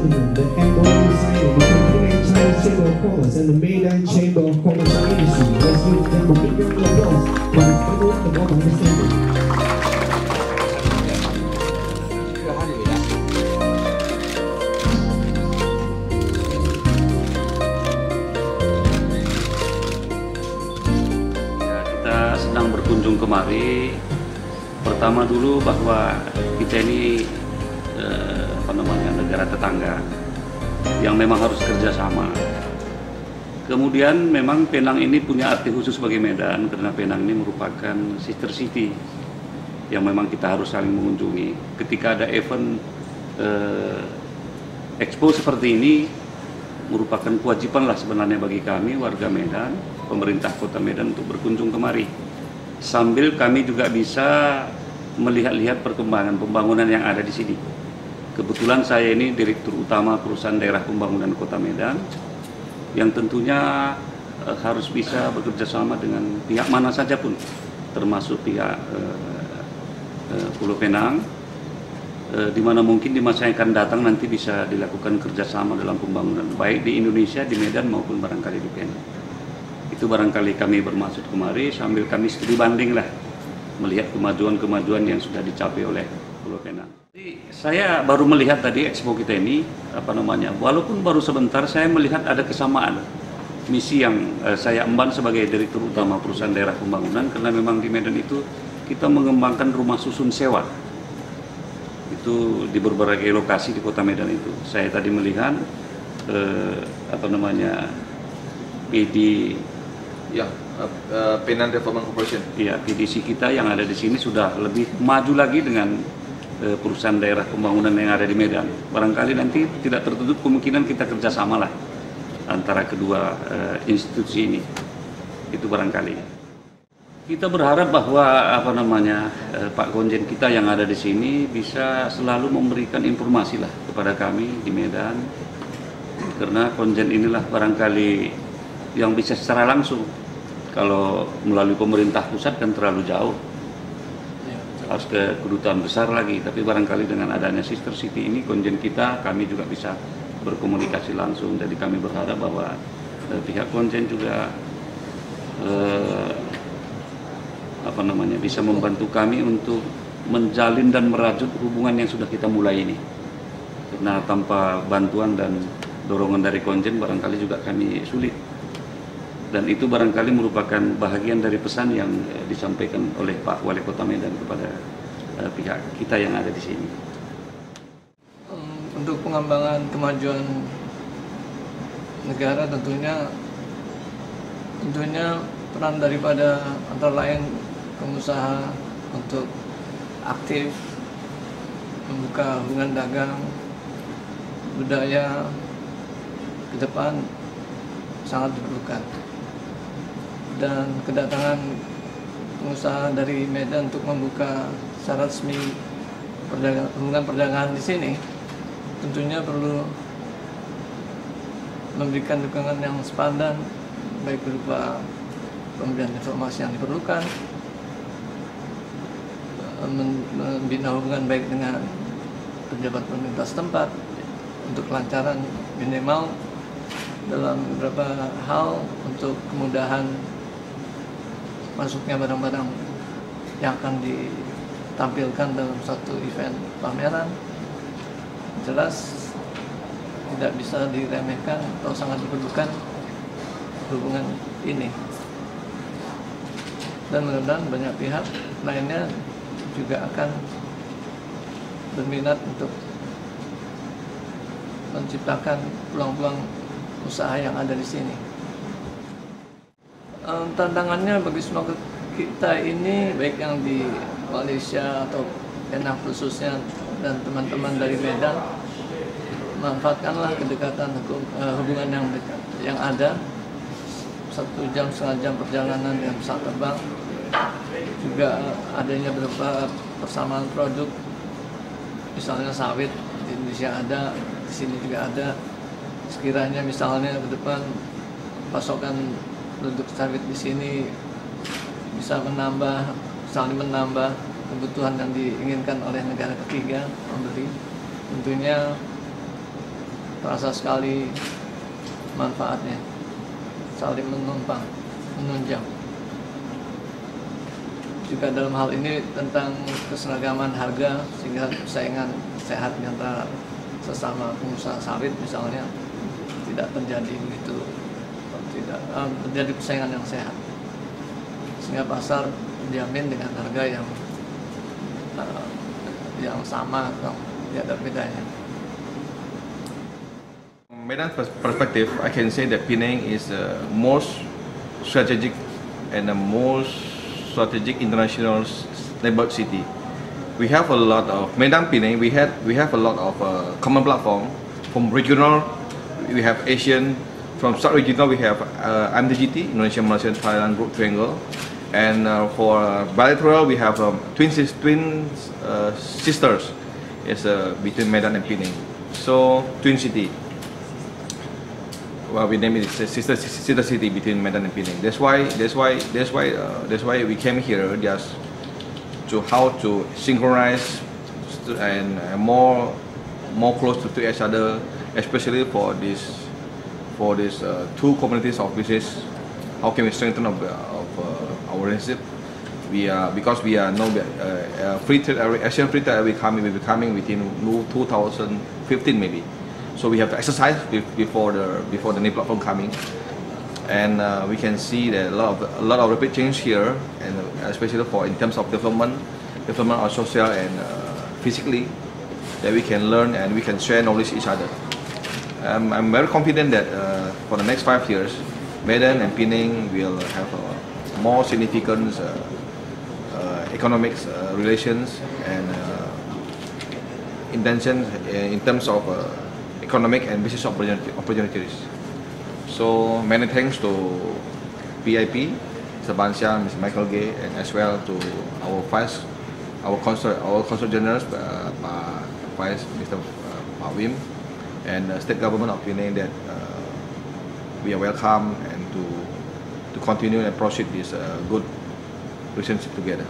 gentlemen, the MOU signing between Penang Chinese Chamber of Commerce and the Medan Chamber of Commerce and Industry. Let's give them a big round of applause for the MOU and the understanding. Kita sedang berkunjung kemari. Pertama dulu bahwa kita ini negara tetangga yang memang harus kerjasama. Kemudian memang Penang ini punya arti khusus bagi Medan karena Penang ini merupakan sister city yang memang kita harus saling mengunjungi. Ketika ada event expo seperti ini merupakan kewajiban lah sebenarnya bagi kami warga Medan, pemerintah Kota Medan untuk berkunjung kemari. Sambil kami juga bisa melihat-lihat perkembangan pembangunan yang ada di sini. Kebetulan saya ini Direktur Utama Perusahaan Daerah Pembangunan Kota Medan yang tentunya harus bisa bekerja sama dengan pihak mana saja pun, termasuk pihak Pulau Penang, di mana mungkin di masa yang akan datang nanti bisa dilakukan kerjasama dalam pembangunan, baik di Indonesia, di Medan maupun barangkali di Penang. Itu barangkali kami bermaksud kemari sambil kami studi banding lah, melihat kemajuan-kemajuan yang sudah dicapai oleh Pulau Penang. Jadi, saya baru melihat tadi expo kita ini, walaupun baru sebentar saya melihat ada kesamaan misi yang saya emban sebagai Direktur Utama Perusahaan Daerah Pembangunan, karena memang di Medan itu kita mengembangkan rumah susun sewa. Itu di berbagai lokasi di Kota Medan itu. Saya tadi melihat PD ya, Penang Development Corporation. Iya, PDC kita yang ada di sini sudah lebih maju lagi dengan perusahaan daerah pembangunan yang ada di Medan. Barangkali nanti tidak tertutup kemungkinan kita kerjasama lah antara kedua institusi ini. Itu barangkali. Kita berharap bahwa Pak Konjen kita yang ada di sini bisa selalu memberikan informasi lah kepada kami di Medan, karena Konjen inilah barangkali yang bisa secara langsung. Kalau melalui pemerintah pusat kan terlalu jauh, harus ke kedutaan besar lagi. Tapi barangkali dengan adanya sister city ini, Konjen kita, kami juga bisa berkomunikasi langsung. Jadi kami berharap bahwa pihak Konjen juga bisa membantu kami untuk menjalin dan merajut hubungan yang sudah kita mulai ini. Karena tanpa bantuan dan dorongan dari Konjen barangkali juga kami sulit. Dan itu barangkali merupakan bahagian dari pesan yang disampaikan oleh Pak Wali Kota Medan kepada pihak kita yang ada di sini. Untuk pengembangan kemajuan negara tentunya peran daripada antara lain pengusaha untuk aktif membuka hubungan dagang budaya ke depan sangat diperlukan. Dan kedatangan pengusaha dari Medan untuk membuka secara resmi hubungan perdagangan di sini tentunya perlu memberikan dukungan yang sepadan, baik berupa pemberian informasi yang diperlukan, membina hubungan baik dengan pejabat pemerintah setempat untuk kelancaran minimal dalam beberapa hal, untuk kemudahan masuknya barang-barang yang akan ditampilkan dalam satu event pameran. Jelas tidak bisa diremehkan atau sangat diperlukan hubungan ini. Dan mudah-mudahan banyak pihak lainnya juga akan berminat untuk menciptakan peluang-peluang usaha yang ada di sini. Tantangannya bagi semua kita ini, baik yang di Malaysia atau Penang khususnya dan teman-teman dari Medan, manfaatkanlah kedekatan hubungan yang ada. 1 jam, setengah jam perjalanan dengan pesawat terbang, juga adanya beberapa persamaan produk, misalnya sawit di Indonesia ada, di sini juga ada. Sekiranya misalnya ke depan pasokan produk sawit di sini bisa saling menambah kebutuhan yang diinginkan oleh negara ketiga pembeli, tentunya terasa sekali manfaatnya, saling menunjang. Juga dalam hal ini tentang keseragaman harga sehingga persaingan sehat antara sesama pengusaha sawit misalnya tidak terjadi begitu, tidak terjadi persaingan yang sehat, sehingga pasar dijamin dengan harga yang sama atau tidak ada bedanya. Medan perspective, I can say that Penang is the most strategic and the most strategic international neighborhood city. We have a lot of Medan Penang. We have a lot of common platform from regional. We have Asian. From sub-regional, we have MDGT, Indonesia, Malaysia, Thailand Group Triangle, and for bilateral, we have twin sisters. It's between Medan and Penang. So twin city. Well, we name it sister city between Medan and Penang. That's why we came here just to how to synchronize and more close to each other, especially for these two communities of business. How can we strengthen our relationship? Because we are free trade area, Asian free trade area will be coming within 2015 maybe. So we have to exercise before the new platform coming, and we can see that a lot of rapid change here, and especially in terms of development of social and physically, that we can learn and we can share knowledge each other. I'm very confident that for the next 5 years, Medan and Penang will have more significant economic relations and intentions in terms of economic and business opportunities. So many thanks to PIP, Mr. Bansyah, Mr. Michael Gay, and as well to our Consul General, Vice Mr. Pak Wim, and State Government of Penang, that we are welcome and to continue and proceed this good relationship together.